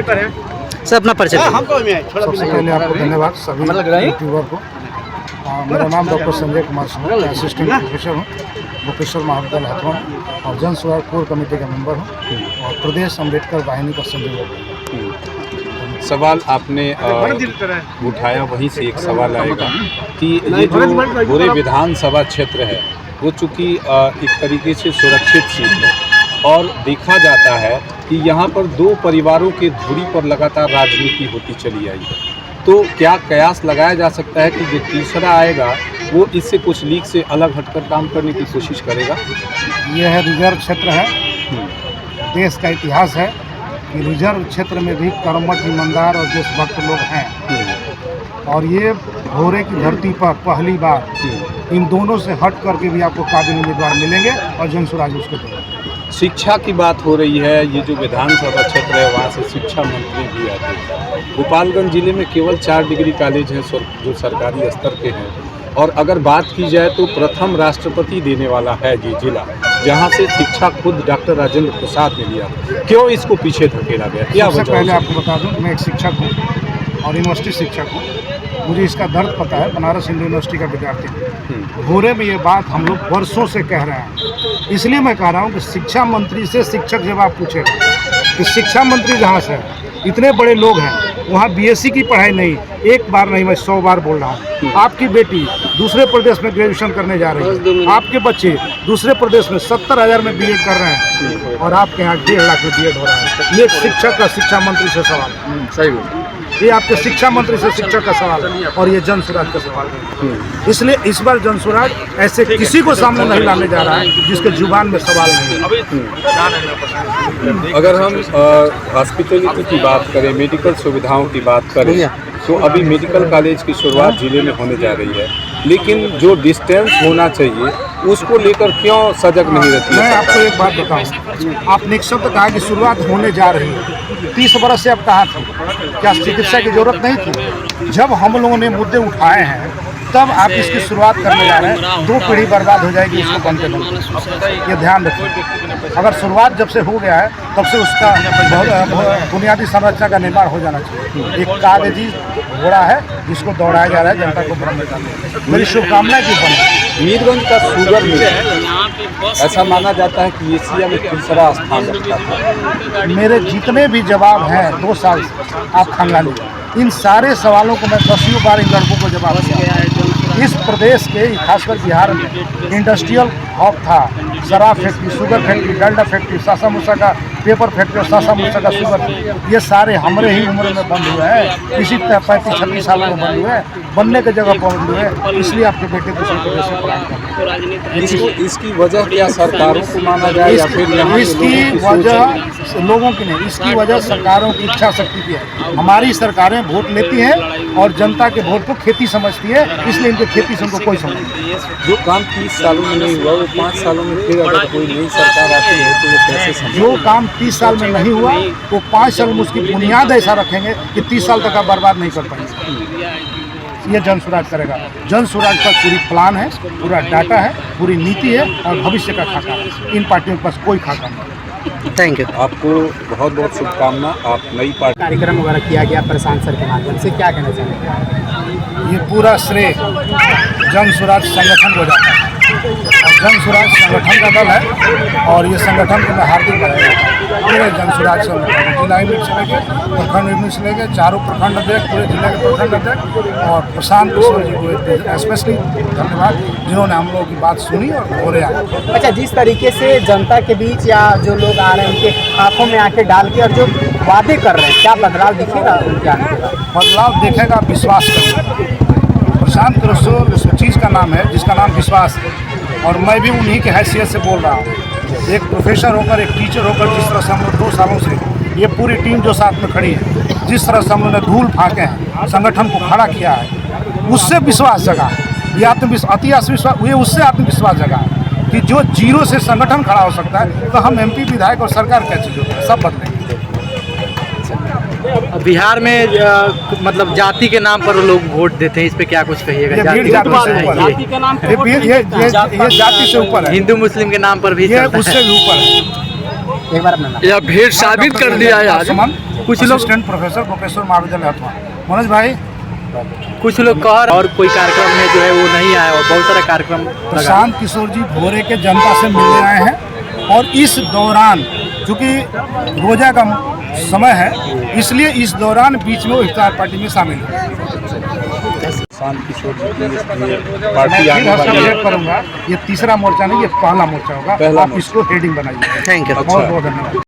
वहीं पर है सर अपना परिचय सबसे पहले आपको धन्यवाद सभी यूट्यूबर को। मेरा नाम डॉक्टर संजय कुमार सिंह, मैं असिस्टेंट प्रोफेसर हूँ भुवनेश्वर महाविद्यालय हथुआ में और जन सुराग कोर कमेटी का मेंबर हूँ और प्रदेश अम्बेडकर वाहिनी का संयोजक। सवाल आपने उठाया, वहीं से एक सवाल आएगा कि ये जो पूरे विधानसभा क्षेत्र है वो चूँकि एक तरीके से सुरक्षित सीट है और देखा जाता है कि यहाँ पर दो परिवारों के धुरी पर लगातार राजनीति होती चली आई है, तो क्या कयास लगाया जा सकता है कि जो तीसरा आएगा वो इससे कुछ लीग से अलग हटकर काम करने की कोशिश करेगा? यह रिजर्व क्षेत्र है, देश का इतिहास है कि रिजर्व क्षेत्र में भी कर्मठ, ईमानदार और देशभक्त लोग हैं और ये भोरे की धरती पर पहली बार इन दोनों से हट करके भी आपको काबिल उम्मीदवार मिलेंगे और जन सुराज उसको देंगे। शिक्षा की बात हो रही है, ये जो विधानसभा क्षेत्र है वहाँ से शिक्षा मंत्री भी आते हैं। गोपालगंज जिले में केवल 4 डिग्री कॉलेज हैं जो सरकारी स्तर के हैं और अगर बात की जाए तो प्रथम राष्ट्रपति देने वाला है ये जिला, जहाँ से शिक्षा खुद डॉक्टर राजेंद्र प्रसाद ने लिया। क्यों इसको पीछे धकेला गया, क्या वजह? सबसे पहले आपको बता दूं, मैं एक शिक्षक हूँ और यूनिवर्सिटी शिक्षक हूँ, मुझे इसका दर्द पता है, बनारस हिंदू यूनिवर्सिटी का विद्यार्थी हूँ। भोरे में ये बात हम लोग वर्षों से कह रहे हैं, इसलिए मैं कह रहा हूँ कि शिक्षा मंत्री से शिक्षक जवाब पूछेगा कि शिक्षा मंत्री जहाँ से है, इतने बड़े लोग हैं, वहाँ बीएससी की पढ़ाई नहीं, एक बार नहीं मैं 100 बार बोल रहा हूँ। आपकी बेटी दूसरे प्रदेश में ग्रेजुएशन करने जा रही है, आपके बच्चे दूसरे प्रदेश में 70,000 में बीएड कर रहे हैं और आपके यहाँ 1.5 लाख में बीएड हो रहा है। ये एक शिक्षक का शिक्षा मंत्री से सवाल है। सही बोल, ये आपके शिक्षा मंत्री से शिक्षक का सवाल है और ये जन सुराज का सवाल है। इसलिए इस बार जन सुराज ऐसे किसी को सामने नहीं लाने जा रहा है जिसके जुबान में सवाल नहीं है। अगर हम हॉस्पिटलिटी की बात करें, मेडिकल सुविधाओं की बात करें, तो अभी मेडिकल कॉलेज की शुरुआत जिले में होने जा रही है, लेकिन जो डिस्टेंस होना चाहिए उसको लेकर क्यों सजग नहीं रहती है? मैं आपको एक बात बताऊं, आपने एक शब्द कहा कि शुरुआत होने जा रही है। 30 बरस से अब कहाँ थी? क्या चिकित्सा की जरूरत नहीं थी? जब हम लोगों ने मुद्दे उठाए हैं तब आप इसकी शुरुआत करने जा रहे हैं। 2 पीढ़ी बर्बाद हो जाएगी इसको बनते बनते, ये ध्यान रखिए। अगर शुरुआत जब से हो गया है तब से उसका बुनियादी संरचना का निर्माण हो जाना चाहिए। एक कागजी घोड़ा है जिसको दौड़ाया जा रहा है जनता को भ्रम में डालने। मेरी शुभकामनाएं की बनी। मीरगंज का शुगर मिल ऐसा माना जाता है कि एशिया में तीसरा स्थान रखता था। मेरे जितने भी जवाब हैं 2 साल से आप खंगाली, इन सारे सवालों को मैं 10 बार इन लड़कों को जवाब दिया। इस प्रदेश के खासकर बिहार में इंडस्ट्रियल हब था, शराब factory, sugar factory, Dalda factory, Sasa Musa का पेपर फैक्ट्री, सासा मूसा का शुगर, ये सारे हमारे ही उम्र में बंद हुए हैं। इसी 35-36 साल में बंद हुए हैं, बनने की जगह बंद हुए हैं। इसलिए आपके बेटे दूसरे प्रदेश से पढ़ाई इसकी वजह क्या सरकारों को माना जाए या फिर इसकी वजह लोगों की नहीं, इसकी वजह सरकारों की इच्छा शक्ति की है। हमारी सरकारें वोट लेती हैं और जनता के वोट को खेती समझती है, इसलिए इनके खेती से उनको कोई समझ नहीं। जो काम 30 सालों में नहीं हुआ वो 5 सालों में फिर अगर कोई नई सरकार आती है तो वो कैसे समझे? जो काम 30 साल में नहीं हुआ वो 5 साल में उसकी बुनियाद ऐसा रखेंगे कि 30 साल तक आप बर्बाद नहीं कर पाएंगे। ये जन सुराज करेगा। जन सुराज का पूरी प्लान है, पूरा डाटा है, पूरी नीति है और भविष्य का खाका है। इन पार्टियों के पास कोई खाका नहीं। Thank you. आपको बहुत बहुत शुभकामना। आप नई पार्टी कार्यक्रम वगैरह किया गया प्रशांत सर के माध्यम से, क्या कहना चाहेंगे? ये पूरा श्रेय जन सुराज संगठन को जाता है और जन सुराज संगठन का दल है और ये संगठन को मैं हार्दिक बधाई देता हूँ। पूरे जन सुराज संगठन जिला यूनिट से लेकर प्रखंड यूनिट से लेकर चारों प्रखंड अध्यक्ष, पूरे जिले के प्रखंड अध्यक्ष और प्रशांत किशोर जी को स्पेशली धन्यवाद जिन्होंने हम लोगों की बात सुनी और भोरे आए। अच्छा, जिस तरीके से जनता के बीच या जो लोग आ रहे हैं उनके आंखों में आंखें डाल के और जो वादे कर रहे हैं, क्या बदलाव दिखेगा उनके आने के बाद? बदलाव देखेगा, विश्वास करेगा। प्रशांत किशोर उस चीज़ का नाम है जिसका नाम विश्वास है और मैं भी उन्हीं के हैसियत से बोल रहा हूँ। एक प्रोफेसर होकर, एक टीचर होकर, जिस तरह से हम लोग 2 सालों से ये पूरी टीम जो साथ में खड़ी है, जिस तरह से हम लोगों ने धूल फाके हैं, संगठन को खड़ा किया है, उससे विश्वास जगा। ये आत्मविश्वास ये उससे आत्मविश्वास जगा कि जो 0 से संगठन खड़ा हो सकता है तो हम MP विधायक और सरकार क्या चीज़ होती है, सब बदलेंगे। बिहार में मतलब जाति के नाम पर लोग वोट देते हैं, इस पे क्या कुछ कहिएगा? ये जाति के नाम पर ये जाति से ऊपर है, हिंदू मुस्लिम के नाम पर भी ये उससे भी ऊपर है। एक बार अपना यह भीड़ साबित कर दिया है आज। कुछ लोग असिस्टेंट प्रोफेसर गोपेश्वर महाविद्यालय हथुआ। मनोज भाई, कुछ लोग कह रहे और कोई कार्यक्रम में जो है वो नहीं आया और बहुत सारा कार्यक्रम लगा। प्रशांत किशोर जी भोरे के जनता से मिलने आए हैं और इस दौरान चूँकि रोजा का समय है इसलिए इस दौरान बीच में वो इफ्तार पार्टी में शामिल हुए। प्रशांत किशोर जी की पार्टी आने वाली है। करूँगा, ये तीसरा मोर्चा नहीं, ये पहला मोर्चा होगा। पहला आप इसको हेडिंग बनाइए। Thank you. बहुत बहुत धन्यवाद।